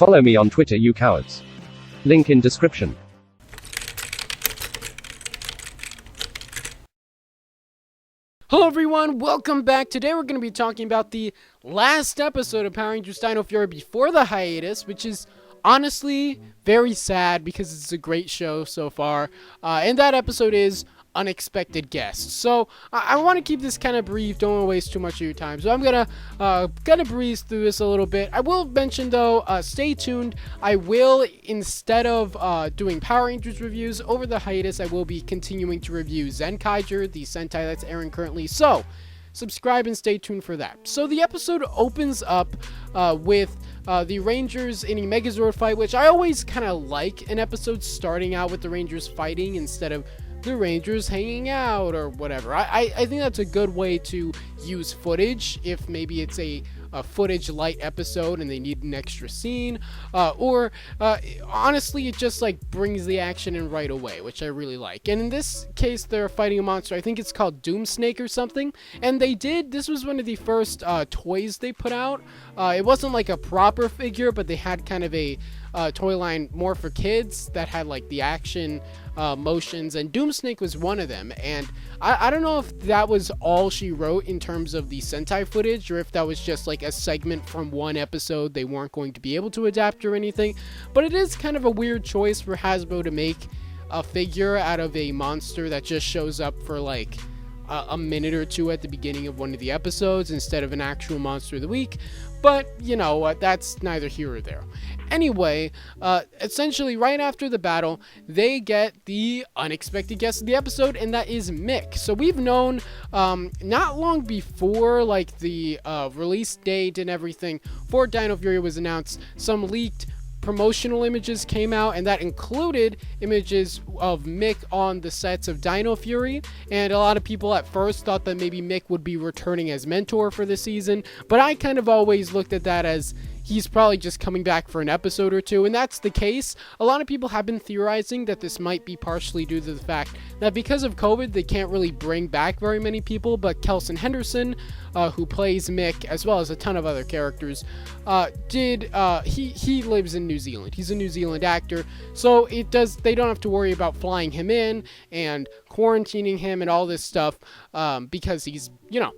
Follow me on Twitter, you cowards. Link in description. Hello everyone, welcome back. Today we're going to be talking about the last episode of Power Rangers Dino Fury before the hiatus, which is honestly very sad because it's a great show so far. And that episode is Unexpected Guests. So I want to keep this kind of brief, don't want to waste too much of your time. So I'm going to breeze through this a little bit. I will mention though, stay tuned. I will, instead of doing Power Rangers reviews over the hiatus, I will be continuing to review Zenkaiger, the Sentai that's airing currently. So subscribe and stay tuned for that. So the episode opens up with the Rangers in a Megazord fight, which I always kind of like an episode starting out with the Rangers fighting instead of the Rangers hanging out or whatever. I think that's a good way to use footage if maybe it's a footage light episode and they need an extra scene, or honestly it just like brings the action in right away, which I really like. And in this case they're fighting a monster, I think it's called Doom Snake or something, and this was one of the first toys they put out. It wasn't like a proper figure, but they had kind of a toy line more for kids that had like the action motions, and Doom Snake was one of them. And I don't know if that was all she wrote in terms of the Sentai footage, or if that was just like a segment from one episode they weren't going to be able to adapt or anything. But it is kind of a weird choice for Hasbro to make a figure out of a monster that just shows up for like a minute or two at the beginning of one of the episodes instead of an actual monster of the week. But you know what, that's neither here or there. Anyway, essentially right after the battle, they get the unexpected guest of the episode, and that is Mick. So we've known not long before like the release date and everything for Dino Fury was announced, some leaked promotional images came out, and that included images of Mick on the sets of Dino Fury. And a lot of people at first thought that maybe Mick would be returning as mentor for the season, but I kind of always looked at that as he's probably just coming back for an episode or two, and that's the case. A lot of people have been theorizing that this might be partially due to the fact that because of COVID, they can't really bring back very many people, but Kelson Henderson, who plays Mick, as well as a ton of other characters, he lives in New Zealand. He's a New Zealand actor, so they don't have to worry about flying him in and quarantining him and all this stuff, because he's,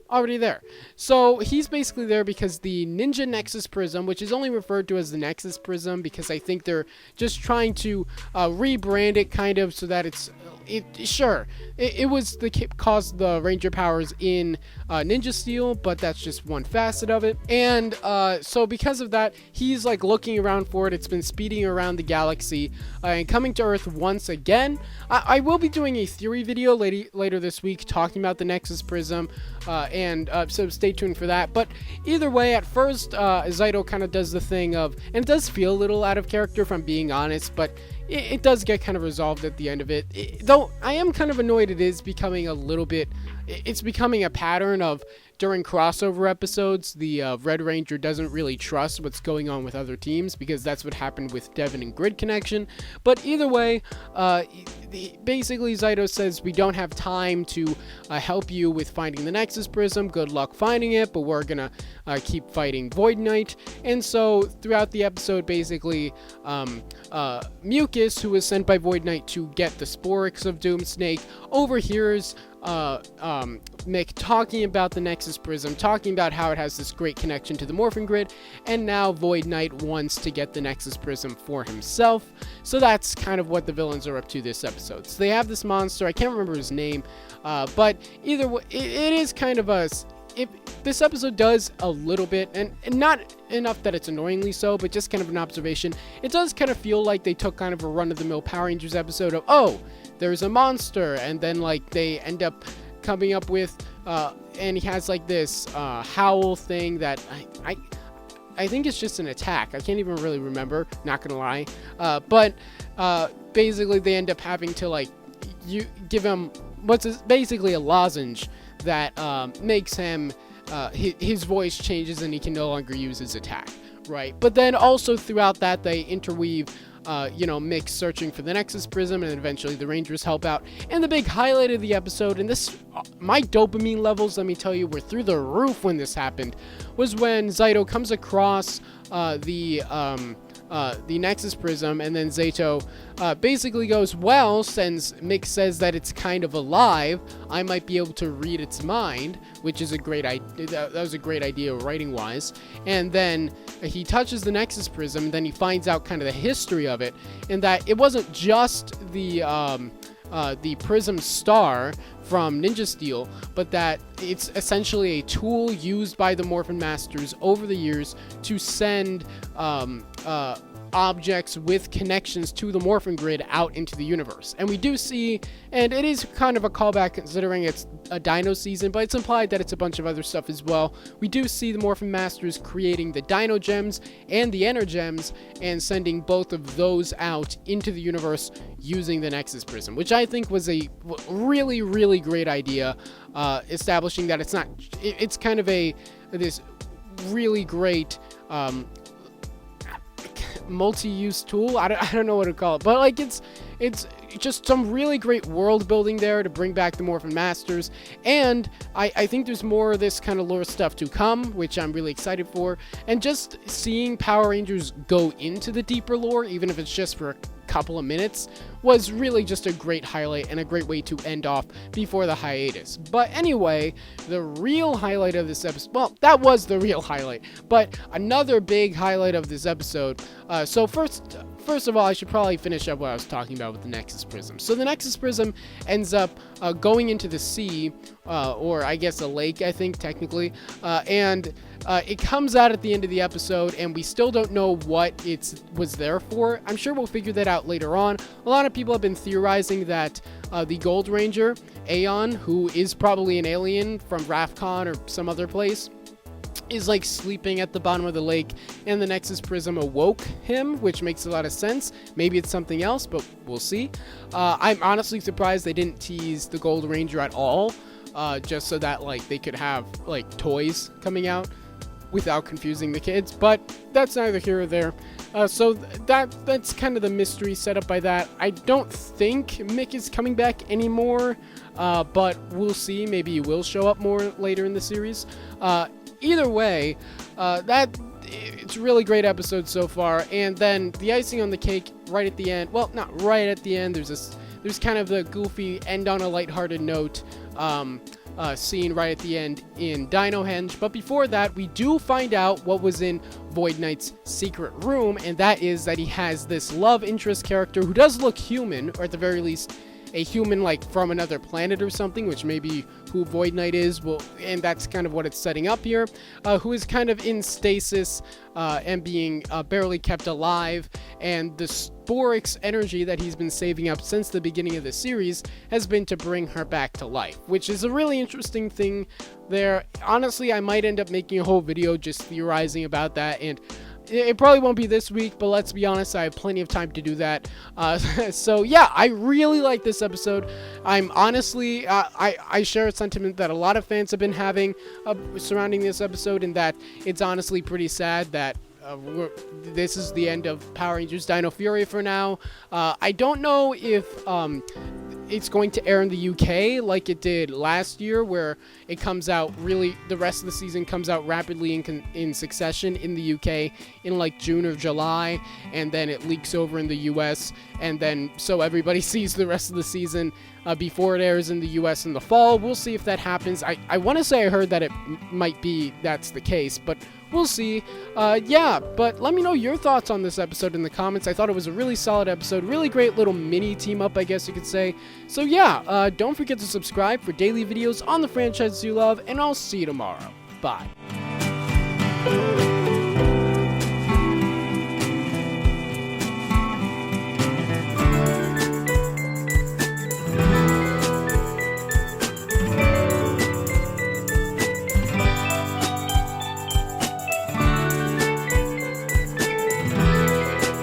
already there. So he's basically there because the Ninja Nexus Prism, which is only referred to as the Nexus Prism because I think they're just trying to rebrand it kind of so that it was caused the Ranger powers in Ninja Steel, but that's just one facet of it. And so because of that, he's like looking around for it. It's been speeding around the galaxy and coming to Earth once again. I will be doing a theory video later this week talking about the Nexus Prism, and so stay tuned for that. But either way, at first Zaido kind of does the thing of, and it does feel a little out of character if I'm being honest, but it does get kind of resolved at the end of it. Though I am kind of annoyed it is becoming it's becoming a pattern of during crossover episodes, the Red Ranger doesn't really trust what's going on with other teams, because that's what happened with Devon and Grid Connection. But either way, basically Zaido says, we don't have time to help you with finding the Nexus Prism. Good luck finding it, but we're gonna keep fighting Void Knight. And so throughout the episode, basically, Mucus, who was sent by Void Knight to get the Sporix of Doom Snake, overhears Mick talking about the Nexus Prism, talking about how it has this great connection to the Morphin Grid, and now Void Knight wants to get the Nexus Prism for himself. So that's kind of what the villains are up to this episode. So they have this monster, I can't remember his name, but either way, it is kind of this episode does a little bit, and not enough that it's annoyingly so, but just kind of an observation. It does kind of feel like they took kind of a run-of-the-mill Power Rangers episode of, oh, there's a monster, and then like they end up coming up with, and he has like this howl thing that I think it's just an attack. I can't even really remember, not gonna lie. But basically they end up having to like give him basically a lozenge that makes him his voice changes and he can no longer use his attack, right? But then also throughout that they interweave Mick searching for the Nexus Prism, and eventually the Rangers help out. And the big highlight of the episode, and this, my dopamine levels, let me tell you, were through the roof when this happened, was when Zaido comes across the Nexus Prism, and then Zato basically goes, well, since Mick says that it's kind of alive, I might be able to read its mind, which is a great idea. That was a great idea writing-wise. And then he touches the Nexus Prism, and then he finds out kind of the history of it, and that it wasn't just the Prism Star from Ninja Steel, but that it's essentially a tool used by the Morphin Masters over the years to send objects with connections to the Morphin Grid out into the universe. And we do see, and it is kind of a callback considering it's a Dino season, but it's implied that it's a bunch of other stuff as well. We do see the Morphin Masters creating the Dino Gems and the Ener Gems and sending both of those out into the universe using the Nexus Prism, which I think was a really, really great idea, establishing that it's kind of this really great multi-use tool. I don't know what to call it, but like it's just some really great world building there to bring back the Morphin Masters, and I think there's more of this kind of lore stuff to come, which I'm really excited for. And just seeing Power Rangers go into the deeper lore, even if it's just for a couple of minutes, was really just a great highlight and a great way to end off before the hiatus. But anyway, the real highlight of this episode, well, that was the real highlight, but another big highlight of this episode, so first of all, I should probably finish up what I was talking about with the Nexus Prism. So the Nexus Prism ends up going into the sea, or I guess a lake, I think, technically, and it comes out at the end of the episode, and we still don't know what it was there for. I'm sure we'll figure that out later on. A lot of people have been theorizing that the Gold Ranger, Aeon, who is probably an alien from Rafcon or some other place, is like sleeping at the bottom of the lake, and the Nexus Prism awoke him, which makes a lot of sense. Maybe it's something else, but we'll see. I'm honestly surprised they didn't tease the Gold Ranger at all, just so that like they could have like toys coming out without confusing the kids, but that's neither here or there. So that's kind of the mystery set up by that. I don't think Mick is coming back anymore, but we'll see. Maybe he will show up more later in the series. Either way, it's a really great episode so far. And then the icing on the cake right at the end, well, not right at the end, there's kind of the goofy end on a lighthearted note scene right at the end in Dino Henge. But before that, we do find out what was in Void Knight's secret room, and that is that he has this love interest character who does look human, or at the very least a human like from another planet or something, which may be who Void Knight is. Well, and that's kind of what it's setting up here, who is kind of in stasis and being barely kept alive, and the Sporix energy that he's been saving up since the beginning of the series has been to bring her back to life, which is a really interesting thing there. Honestly, I might end up making a whole video just theorizing about that, and it probably won't be this week, but let's be honest, I have plenty of time to do that. So yeah, I really like this episode. I'm honestly, I share a sentiment that a lot of fans have been having surrounding this episode, and that it's honestly pretty sad that this is the end of Power Rangers Dino Fury for now. I don't know if it's going to air in the UK like it did last year, where it comes out really, the rest of the season comes out rapidly in succession in the UK in like June or July, and then it leaks over in the US, and then so everybody sees the rest of the season before it airs in the US in the fall. We'll see if that happens. I want to say I heard that it might be that's the case, but we'll see. Yeah, but let me know your thoughts on this episode in the comments. I thought it was a really solid episode, really great little mini team up, I guess you could say. So yeah, don't forget to subscribe for daily videos on the franchises you love, and I'll see you tomorrow. Bye.